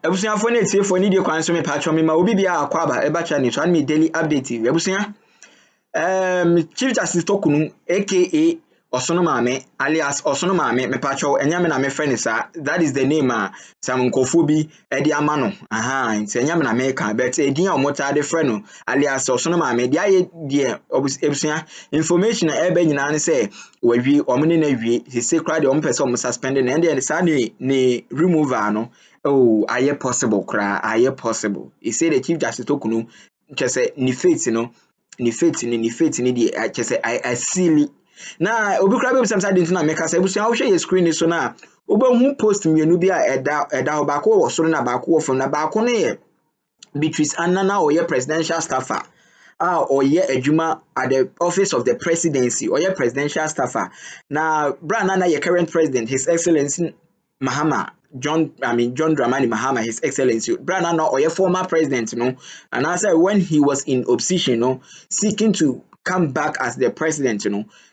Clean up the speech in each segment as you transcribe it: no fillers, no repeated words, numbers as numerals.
Ebusuafo na etiefo ni die kwan so me patcho me ma obi bia akwaba eba cha ni so an me daily update ebusua Chief Justice Torkornoo aka Osono Maame alias Osono Maame me patcho enyame na me friend sa that is the name some nkofo bi e di ama no aha nti enyame na me ka but edin a omota de friend no alias Osono Maame dia ye die ebusua information e be nyina ne say wawi omne na wi he say crowd om person om suspended and then sa ni remover no oh aye possible kra aye possible he say the Chief Justice Torkornoo say ni faith ni di say I silly na obi kra be some side na make say busu ahwo hwe screen so na obahu post mienu bi a eda ho ba ko wo so na ba ko wo from na ba ko ne Beatrice Anana or your presidential staffer or your adwuma at the office of the presidency or your presidential staffer na bra nana your current president his excellency John Dramani Mahama, his excellency bra nana or your former president and I said when he was in opposition seeking to come back as the president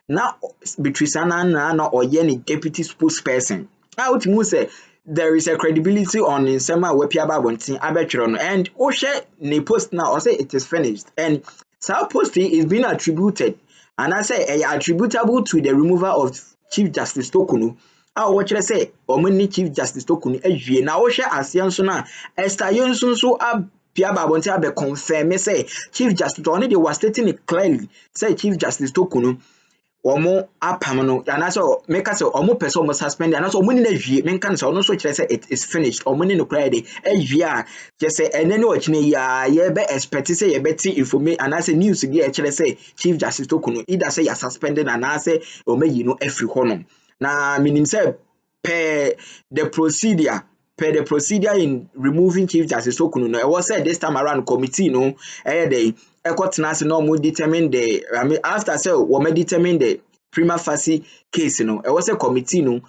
now Beatrice Anana or your deputy spokesperson out say there is a credibility on Nsema Wepiaba Bontin Abetron and Oshe ne post now or say it is finished and so posting is being attributed and I say attributable to the removal of Chief Justice Torkornoo. What I say Omni Chief Justice Torkornoo now Oshe Ayensu na Esther Ayensu so Piaba Bontin Abe confirm say Chief Justice Torkornoo they was stating it clearly say Chief Justice Torkornoo omo apamno and so make us omo person must suspend and so money na wie men kan so no so kire say it is finished omo ni no cry dey awia je say enene o kine ya ye be expect say ye beti information and say news dey kire say Chief Justice Torkornoo either say you suspended and say o meyi no afri hono na minim say per the procedure in removing Chief Justice Torkornoo no it was said this time around committee no dey Ekotnas no more determine the after say we determine the prima facie case it was a committee no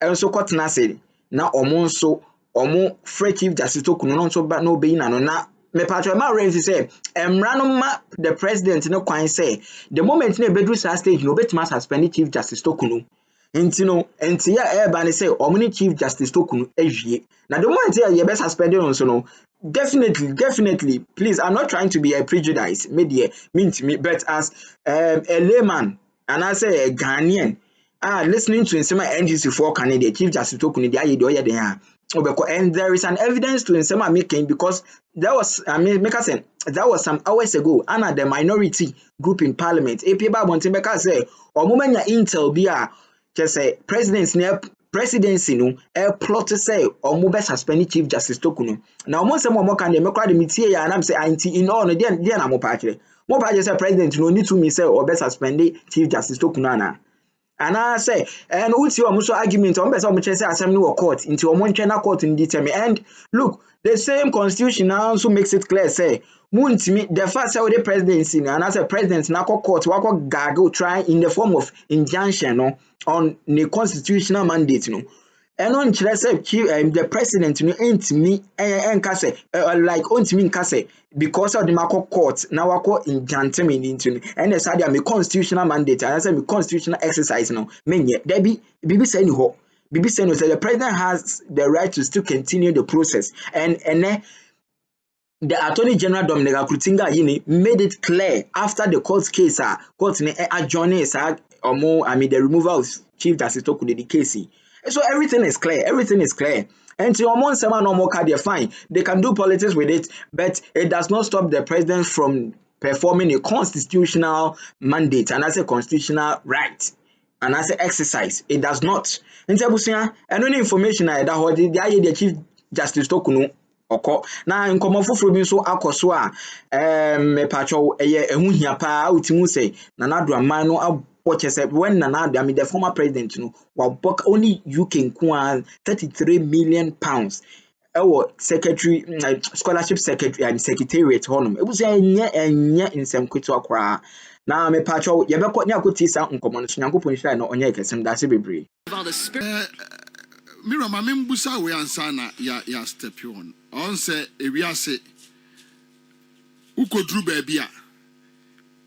and so Kotnas na omo free Chief Justice Torkornoo no so ba no be na no na me patro ma ready say emra the president no kwan say the moment na bedru stage no betima suspend Chief Justice Torkornoo enti ya eba ne say omni Chief Justice Torkornoo awie na the moment ya be suspended on so no definitely please I'm not trying to be a prejudice media mean to me but as a layman and I say a Ghanaian listening to Nsema NGC for Canada Chief Justice Torkornoo dey do ya dey and there is an evidence to Nsema making because there was that was some hours ago and the minority group in parliament APA Bontimeka say omumanya intel bia just say presidency no plot to say omo be suspend Chief Justice Torkornoo now omo say omo kan dey make the metie ya and say anti in all no dey na mo pa kire say president no need to me say or be suspend Chief Justice Torkornoo and I say and uti omo so argument omo be say omo say asem no court into omo ntwe na court in determine and look the same constitution now also makes it clear say muntimi the first say the presidency and as a president na court wako gago try in the form of injunction on the constitutional mandate and on say the president entimi enka say like ontimi nka say because of the Mako court now wako injunction into and the side me constitutional mandate and I say me constitutional exercise menye there be bibi say ni ho bibi say no say the president has the right to still continue the process and the Attorney General Dominic Akrutinga Yini made it clear after the court case court adjourning the removal of Chief Justice Torkornoo the Kesi. So everything is clear. And to Omon Sama no more they're fine. They can do politics with it, but it does not stop the president from performing a constitutional mandate and as a constitutional right. And as an exercise, it does not. In Tabusia, and any information I that the Chief Justice Torkornoo oko na nkomo foforo bi so akoso me pacho ehu hia pa utimu say na nadu aman no aboche say when na nadu the former president wabok only UK nko 33 million pounds ewo secretary scholarship secretary and secretariat honum ebusu enye nsem kwetu akora na me pacho yebekọ ni akoti sa nkomo no nyankopon hira na onye kesem dase bebre Mira ma membusa we ansa na ya step on say ewiase ukodru ba bia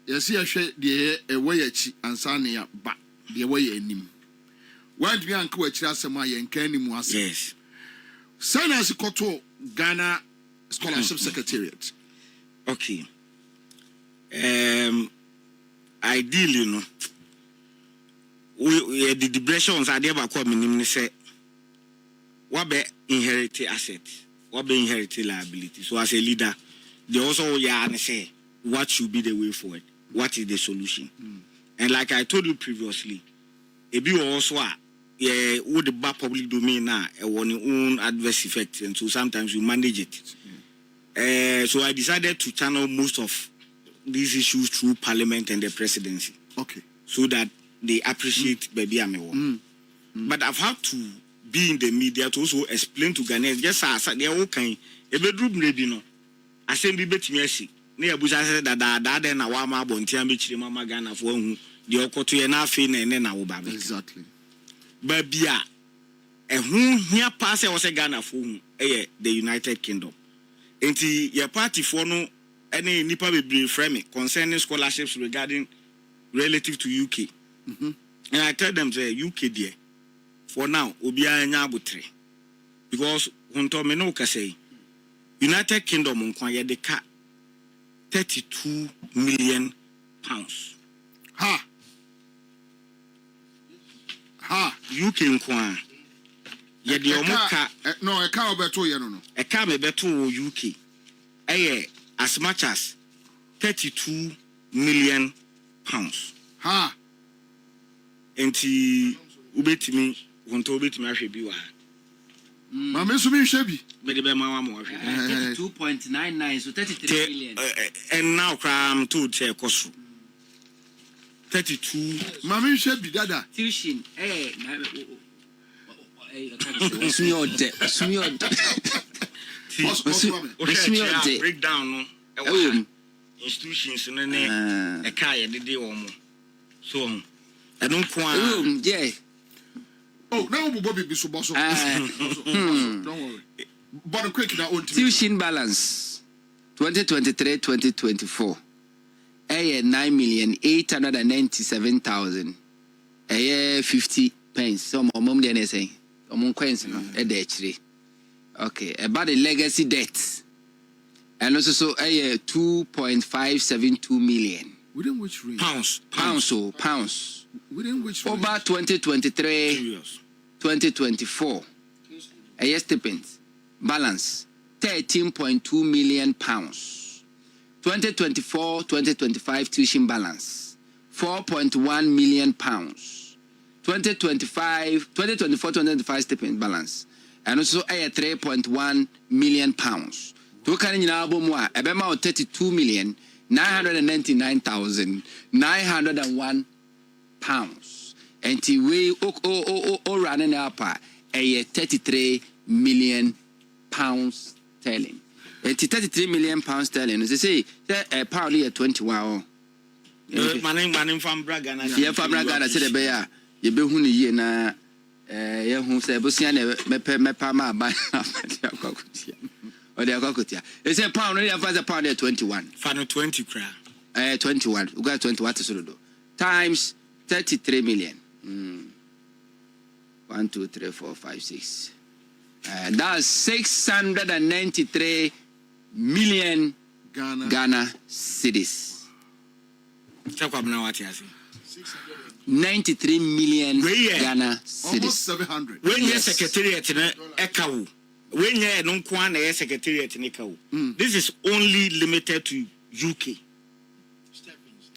yesi ehwe de ewe yachi ansa na ya ba de ewe ya anim wan bi anka wa kira asem aye nka animu ase yes Sinus Koto Ghana Scholarship Secretariat. Okay. Ideally, no. We the depressions are there about coming say what be inherited assets, what be inherited liability. So as a leader, they also say what should be the way forward, what is the solution. And like I told you previously, if you also would the bad public domain now on your own adverse effects, and so sometimes you manage it. So I decided to channel most of these issues through Parliament and the presidency. Okay. So that they appreciate baby Amewo. But I've had to be in the media to also explain to Ghanaians, yes, sir, they are okay. A bedroom lady, no. I send be bet me. Near Busha said that then a wama bontia mitch mama Ghana for whom the Okoto and Afin and then our baby. Exactly. But Bia, a whom here pass was a Ghana for whom, the United Kingdom. And your party for no any nipa be framing concerning scholarships regarding relative to UK. And I tell them, say, UK dear, for now, Obia Nyabutre. Because, Hunto Menoka say, United Kingdom unquire the cat 32 million pounds. Ha! UK unquire. Yet the Omoka. No, a car beto yano. A car me beto UK. As much as 32 million pounds. Ha! Enti ubetimi wonto ubetimi ahwe bi wa ma me so me hwe bi be de be ma wa mo ahwe 2.99 so 33 million and now cram to che koso 32 ma me hwe bi dada tuition sumi break down no institutions no ne e ka ye de wo so I don't want. Yeah. Oh, now we'll be so boss. Don't worry. But quick now. Tuition balance 2023-2024. 9,897,000. 50 pence. So my mom didn't say. Coins no. Okay. About the legacy debt. And also so 2.572 million. Within which range? Pounds. Within which range? Over 2023-2024. Stipends. Balance 13.2 million pounds. 2024-2025 tuition balance 4.1 million pounds. 2024-2025 stipend balance and also 3.1 million pounds. To can you album wa 32,999,901 pounds. And we running up 33 million pounds sterling. 33 million pounds sterling. They say a pound here 21. Manning from Braga. Yeah, from Braga. Said the bear. You be who ye na. Who say Busian me pama by or the Cocotia. They say pound, only have a pound at 21. Fan 20 cra. 21. We got 20 what to do. Times 33 million. 1, 2, 3, 4, 5, 6. That's 693 million Ghana cedis. Check up now what you say. 93 million Ghana cedis. Almost 700. When your secretariat in Ekawu. When you don't want a secretariat in Ekawu. This is only limited to UK.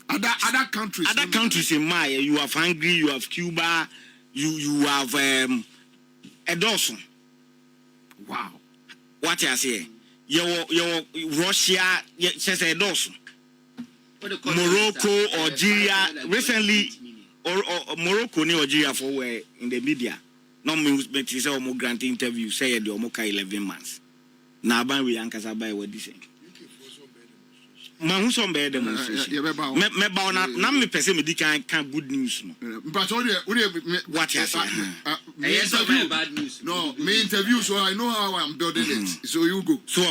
Other countries. Other countries in Maya, you have Hungary, you have Cuba, you have Dawson. Wow. What you say? Your Russia, says Dawson. Morocco, Algeria, recently, or Morocco, Algeria for where in the media. No means, but it's a more grant interview, say the Omoka 11 months. Now, by we Ankasa by what this. Man, who's on bad demonstration? Me bound na me person me can good news no. But what you say? Yes, bad news. No, me interview, so I know how I'm building it. So you go. So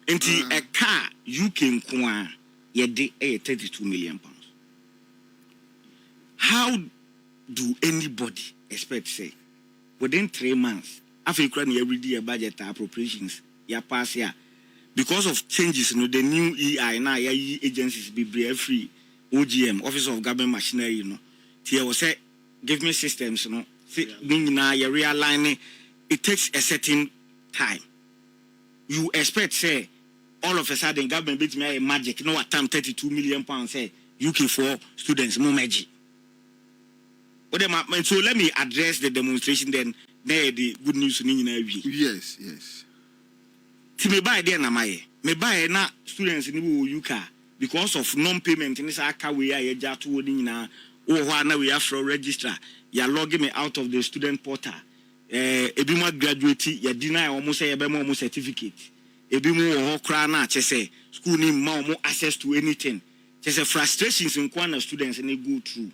into a car you can kwa ye de 32 million pounds. How do anybody expect say within 3 months Africa every year budget appropriations ya pass here because of changes the new EI now agencies be free OGM Office of Government Machinery Tia was say give me systems now you realign it takes a certain time. You expect say all of a sudden government beat me a magic no time 32 million pounds say UK for students more magic. So let me address the demonstration then the good news Yes. See me buy there na me buy na students in UK because of non-payment in this we are jatu na na we have for registrar you logging me out of the student portal. Ebi mo graduate ya deny almost say ebe mo certificate. Ebi mo ho kra na che school ni ma mo access to anything. Che frustrations in kwana students ni go through.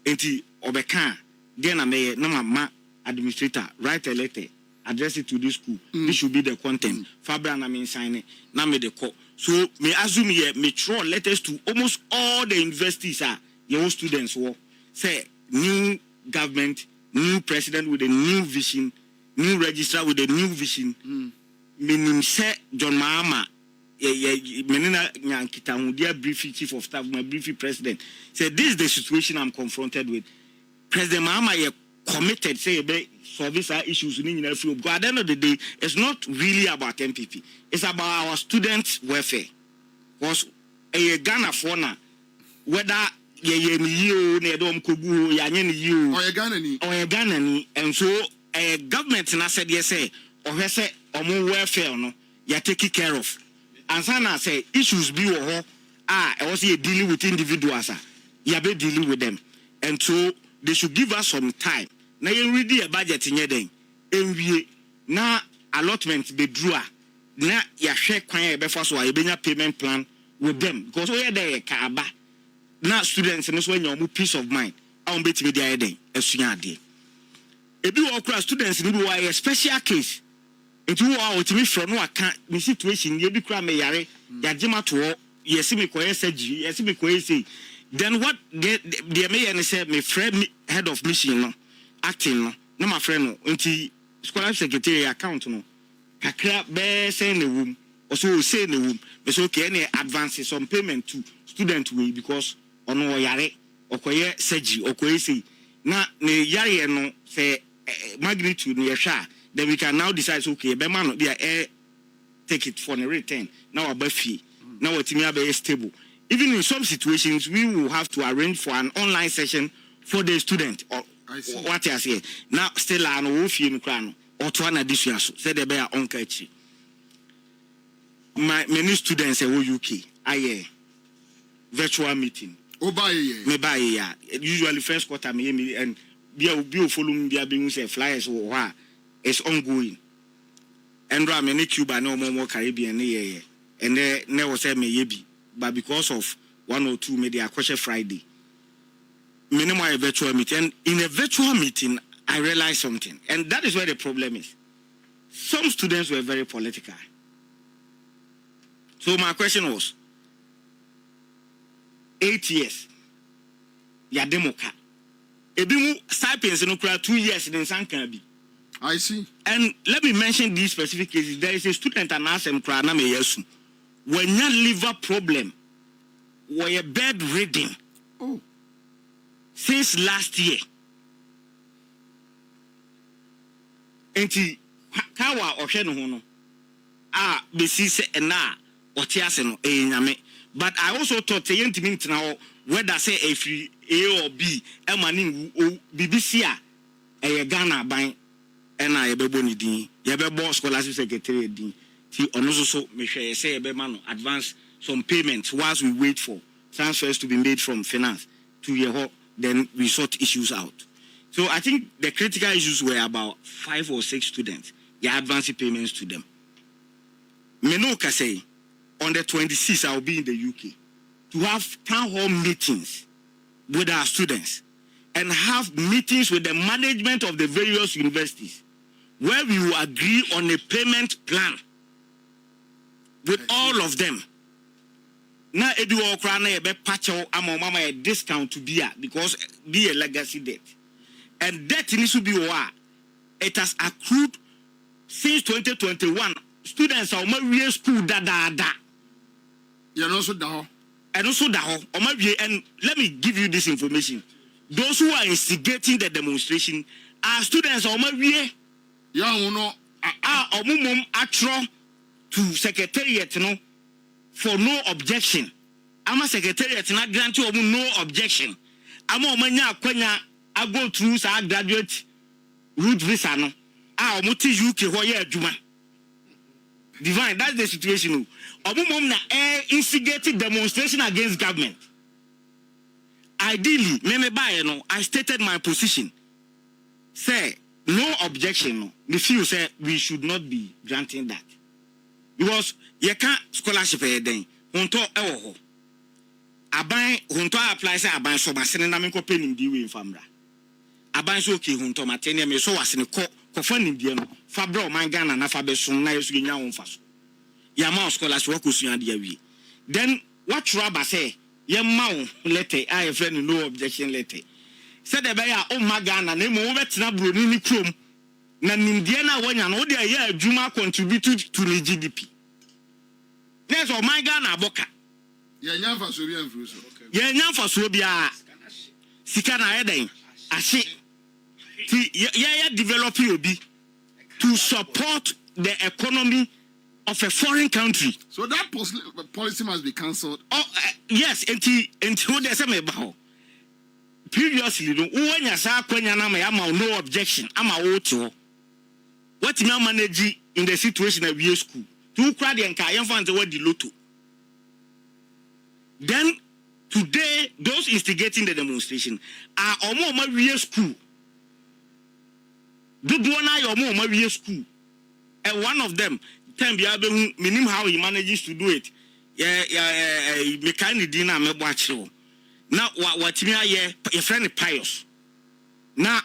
Enti obeka then na mama administrator write a letter address it to this school. This should be the content. Fabra na me sign it. Na me the call. So me assume here me throw letters to almost all the universities your students wo say new government, new president with a new vision, new registrar with a new vision. Meaning say John Mahama menina nyankita hundia briefing chief of staff my briefing president said this is the situation I'm confronted with. President Mahama committed say be service our issues in free. But at the end of the day, it's not really about MPP. It's about our students' welfare. Because a Ghana for now, whether you and so a government na said yes say or say welfare no you taking care of. And sana say issues be I was dealing with individuals you be dealing with them. And so they should give us some time. Now you ready a budget in your day. And na allotment be drew. Na ya share kwan be first you be payment plan with them. Because we are there kaba. Na students and when you peace of mind. I won't be to the idea. Esunyade. Ebi wo kra students ni bi wa a special case. Etu wo to me from no aka me situation ye bi kra me yare ya jema to yesi me koye surgery yesi me koye say. Then what the mayor said me friend head of mission no acting no my friend no until scholarship secretary account no kakra be say in the room also say in the room me say okay any advances some payment to student way because ono yare okoye surgery okoye say na ne yare no say magnitude no hwa then we can now decide okay be man no be take it for the return now abafie now otimi be stable. Even in some situations, we will have to arrange for an online session for the student. Or what you say now, still an in crown or to an addition. Said the bear on catchy. My many students at UK, I virtual meeting. Oh, by usually first quarter me and be following the being say flyers or it's ongoing. And many Cuba no more Caribbean and there never said me yebi. But because of 1 or 2 media question Friday, minimum a virtual meeting. And in a virtual meeting, I realized something. And that is where the problem is. Some students were very political. So my question was, 8 years, ya demoka. Ebimu stipends in 2 years in San Canby. I see. And let me mention these specific cases. There is a student and asked him, Ayensu. When your liver problem, were you bedridden since last year? Enti kawa ohwe no no besi se na otiase no enyame. But I also thought say yentimi ntina whether say if A or B emani BBC a Ghana ban na yebebo ni din yebebo scholarship secretary din. Also, make sure say advance some payments whilst we wait for transfers to be made from finance to Yeho, then we sort issues out. So I think the critical issues were about 5 or 6 students. They advance payments to them. Menoka say on the 26th I'll be in the UK to have town hall meetings with our students and have meetings with the management of the various universities where we will agree on a payment plan with all of them. Now, edu okra na ebe pacho ama mama a discount to be because be a legacy debt. And debt needs to be it has accrued since 2021. Students are on school da. You know so da. And also da. And let me give you this information. Those who are instigating the demonstration are students on my Yeah, no. Omumum atro to secretariat for no objection. I'm a secretariat not grant you no objection. I'm a mania kwenya I go through sa graduate route visa no. Omuti UK hoye adwuma. Divine, that's the situation. Omumum na instigated demonstration against government. Ideally, I stated my position. Say no objection. The few say we should not be granting that. Because you can't scholarship then. Honto ewo. Aban honto apply say aban so basene na me ko penim di we famra. Aban so okay honto matene me so wasene ko fanim die no. Fabra o man Ghana na fa be so na yesu nya won fa so. Ya ma scholarship wo ko sua de awie. Then what rubber say ye ma letter I friend no objection letter. Said the bear o magana na mo betina broni ni krom na nimdie na wonya no de aye adwuma contribute to the GDP. Yes o magana aboka. Ye nyamfa so bia mfuru so. Ye nyamfa so bia sika na eden ahye. Ti ye develop obi to support the economy of a foreign country. So that policy must be cancelled. Oh yes, enti who dey say me ba ho. Previously, no when you say kwenya na me ama no objection, ama woto. What me manage in the situation of year school. To cry the nka yemfa nze what the lotto. Then today those instigating the demonstration are omo year school. Do na your omo year school. And one of them minim how he manages to do it. Yeah, mechanic dinner me watch you. Now what me aye your friend pious. Now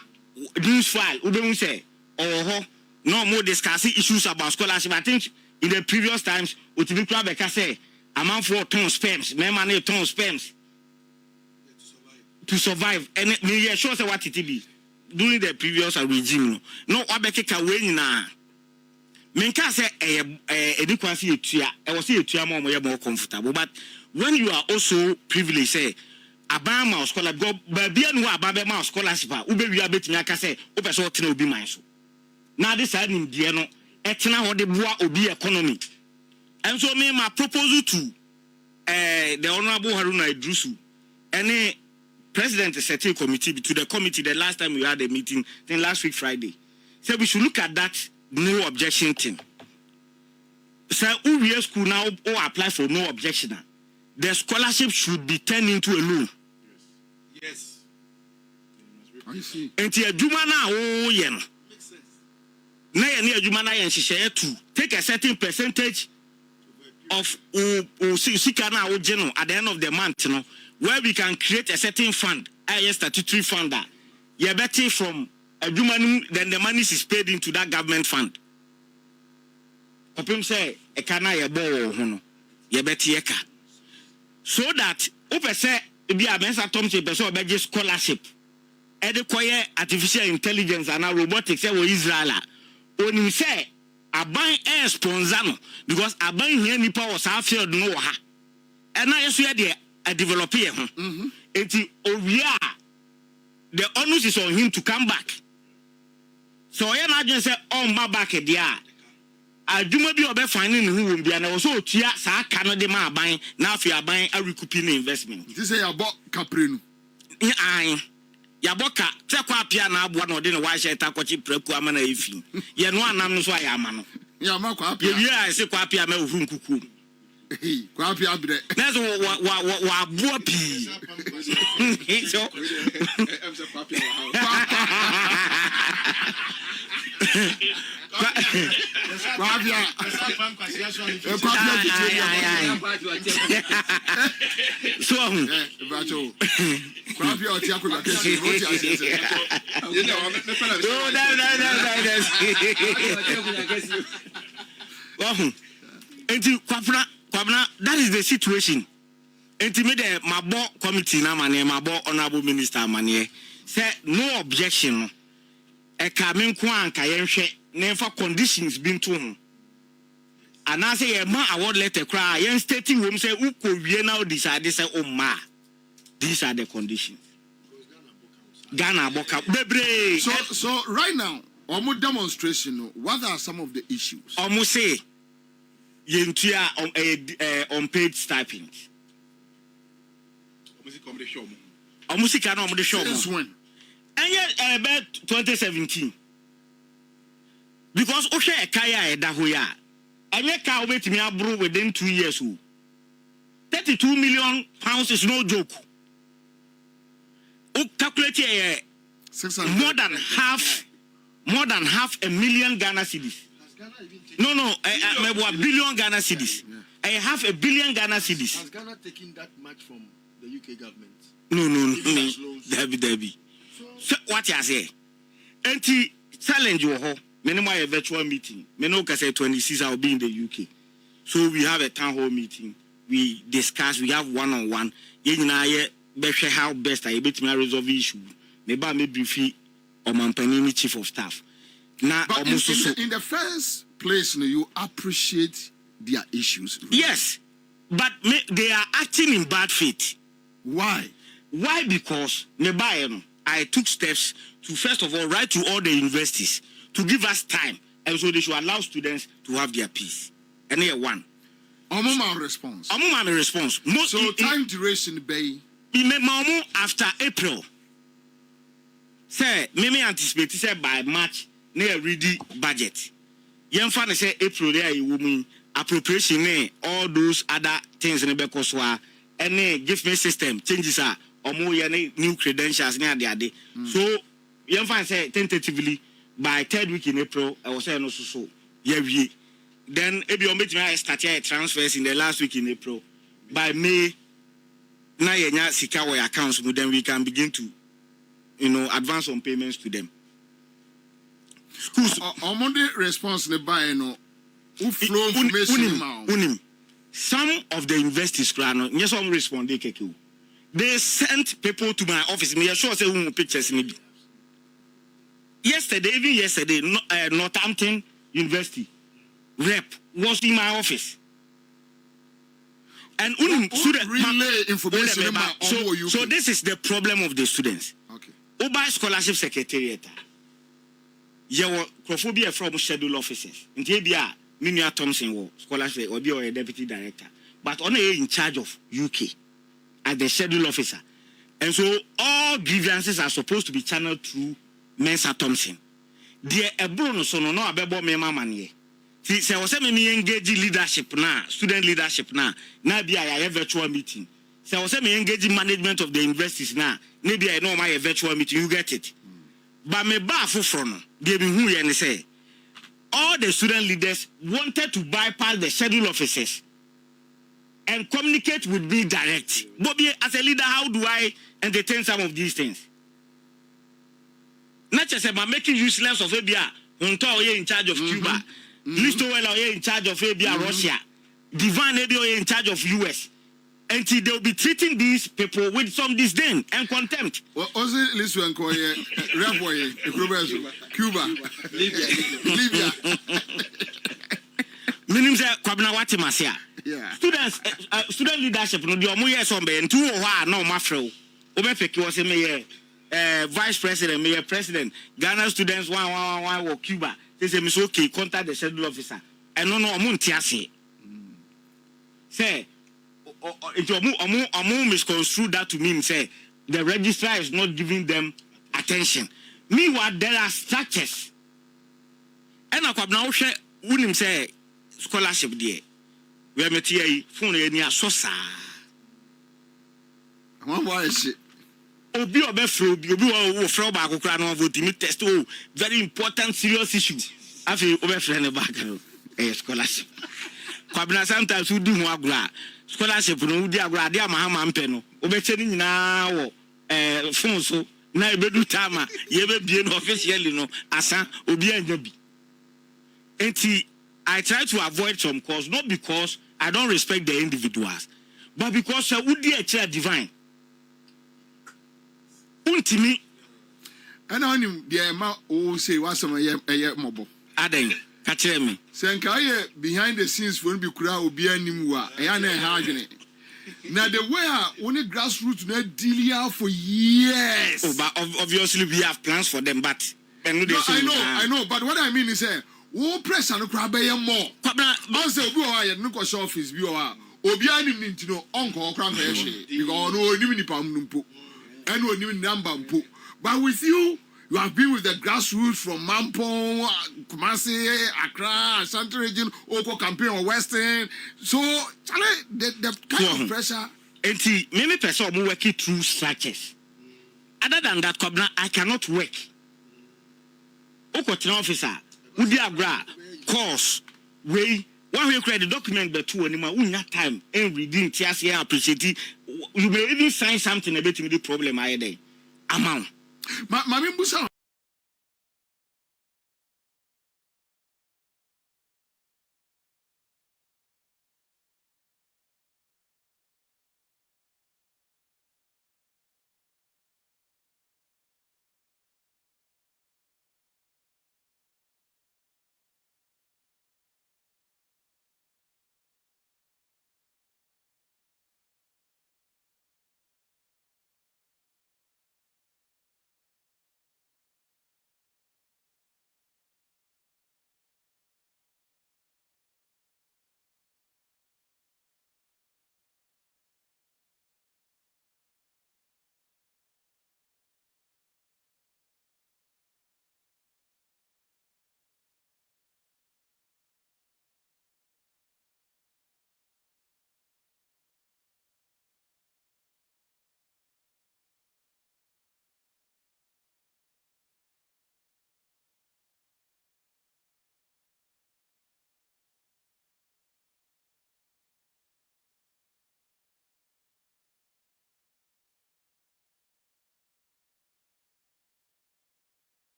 news file we say no more discussing issues about scholarship. I think in the previous times we be Beka say a man for ton spams, me man ton spams to survive. And me sure say what it be during the previous regime. No abeka we na menka say education etua e was etua more comfortable, but when you are also privileged say abama scholarship go babia no ababa scholarship ube wi abetumi aka say ope so tena obi man so na this side nim die no etena ho de boa obi economy. And so me my proposal to the honorable Haruna Idrusu any president set a committee to the committee the last time we had a meeting then last week Friday said we should look at that no objection thing. So who school now or apply for no objection. The scholarship should be turned into a loan. Yes. I see. And the Juma na yen. Makes sense. Na yen Juma na yen share to take a certain percentage of sika na ojeno at the end of the month, where we can create a certain fund, a statutory fund that you better from a Juma then the money is paid into that government fund. Popim say e kana ye bo ho ye better yeka. So that ope say be a mensa tomche person obeje scholarship e de koye artificial intelligence and robotics e wo Israel oni say aban e sponsor no because aban here nipa was half field no ha e na yeso ye de a develop here ho enti owia the onus is on him to come back. So ye na adwen say on ma back there adwuma bi obe finding who won bia na wo so otua saa aka no de ma aban na afi aban a recouping investment. This say ya bo kaprenu. Ai ya boka te kwa apia na aboa na ode ne wa share takochi preku ama na efi. Ye no anam no so aya ama no. Ya ma kwa apia. Ye wi say kwa apia ma ohuru nkuku. Kwa apia bre. Na so wa aboa pi. So am say kwa apia that is the situation. Intimate my board committee na mane my board honorable minister mane say no objection. a coming kwan kayenhwe never conditions been to him. And I say a man award letter cry, yen stating room say uko wie now decide say oh ma. These are the conditions. Ghana boka bebre. So right now, almost demonstration, what are some of the issues? Almost say yentua unpaid stipends. Almost can on the show. Since when? And yet about 2017. Because Osha Kaya Dahoya. And yet can wait me abroad within 2 years. 32 million pounds is no joke. Calculate more than half a million Ghana cedis. No, a billion Ghana cedis. I have a billion Ghana cedis. Has Ghana taken that much from the UK government? No. Debbie. So what you say? Anti challenge your home. Minimum a virtual meeting. Meno can say 26 I'll be in the UK. So we have a town hall meeting. We discuss. We have one-on-one. How best I bet me resolve issue. Maybe I may briefly or my chief of staff. Now, but in the first place, you appreciate their issues. Really. Yes, but they are acting in bad faith. Why? Why? Because I took steps to first of all write to all the universities to give us time, and so they should allow students to have their peace. And here one. Response. Response. So time duration bay. After April. Say, me anticipate say by March near ready budget. Young fan say April there you woman appropriation all those other things in the Bekoswa any give me system changes are or more new credentials near the day. So young fan say tentatively by 3rd week in April I was saying also so yeah then if you make me start here transfers in the last week in April by May now yenya sika we accounts then we can begin to advance on payments to them. Schools on the response the buy who flow information some of the investors yes some respond they sent people to my office me sure say pictures maybe yesterday Northampton University rep was in my office. And relay information about so this is the problem of the students. Okay. Oba scholarship secretariat. Your crophobia from schedule officers. In Tibia, Minia Thompson scholarship or be a deputy director. But only in charge of UK as the schedule officer. And so all grievances are supposed to be channeled through Mensa Thompson. Dear Ebrono so no abebo me mama. See, say was me engage leadership now, student leadership now. Now be a virtual meeting. Say was me engage management of the universities now. Maybe I know my virtual meeting. You get it. But me ba from they be who and say all the student leaders wanted to bypass the schedule officers and communicate with me direct. But as a leader, how do I entertain some of these things? Not just about making useless of ABA. Until you're in charge of Cuba. Listo in charge of Russia, Divine in charge of US, and they'll be treating these people with some disdain and contempt. Also, listen, Cuba, Libya. Meaning that Kwabnawati Masia. Yeah. Students, student leadership, no, the Omoye Sombe, and 2 no Mafro. Obefeki was a mayor, vice president, mayor president, Ghana students, one, Cuba. They say, Miss okay, contact the schedule officer. And no, Muntiasi. Say, Omu misconstrue that to mean, say, the registrar is not giving them attention. Meanwhile, there are structures. And I now share, wouldn't say, scholarship there. We are meeting phone near Sosa. Why is it? Obi obefro obi fro ba akokra no vote me test very important serious issue afi obefre ne back no scholarship kwabna sometimes we do ho agura scholarship no udi agura de amahama mpe no obeche ni nyina wo phone so na ebedu tama ye be bie no officially no asa obi anya bi enti I try to avoid some cause not because I don't respect the individuals but because udi a chair divine Untimi. And on him, dear ma, oh, say, what's some a mobile. Aden, catch me. Sankaye behind the scenes won't be crowd, will be any more. Ayana Hagene. Now, the way only grassroots not deal for years. Oh, but obviously, we have plans for them, but. No, I know, but what I mean is, who press and crab more. Also, go ahead, no question office, viewer. Obiani need to know uncle crank because no even pampo and no even number. But with you have been with the grassroots from Mampo, Kumasi, Accra, Ashanti region, Oko campaign or Western. So, the kind of pressure. And see, many persons are working through structures. Other than that, I cannot work. Oko officer, Udi Agra, course, way. One way create the document the two anymore, we not time and reading TSA appreciate it. You may even sign something about the problem I day. Amount. Mami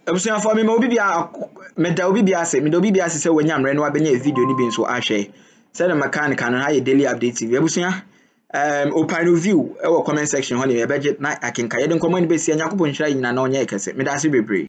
Ebusuya for me ma obi bia meda obi bia se meda obi bia se wanyamre no abenya video ni bi nso ahwe say the mechanic no ha ye daily update TV ebusuya open review e wo comment section ho ne e budget na akenka ye de nkomo ni be sia nyakopon hira nyina na onye ekese meda se bebre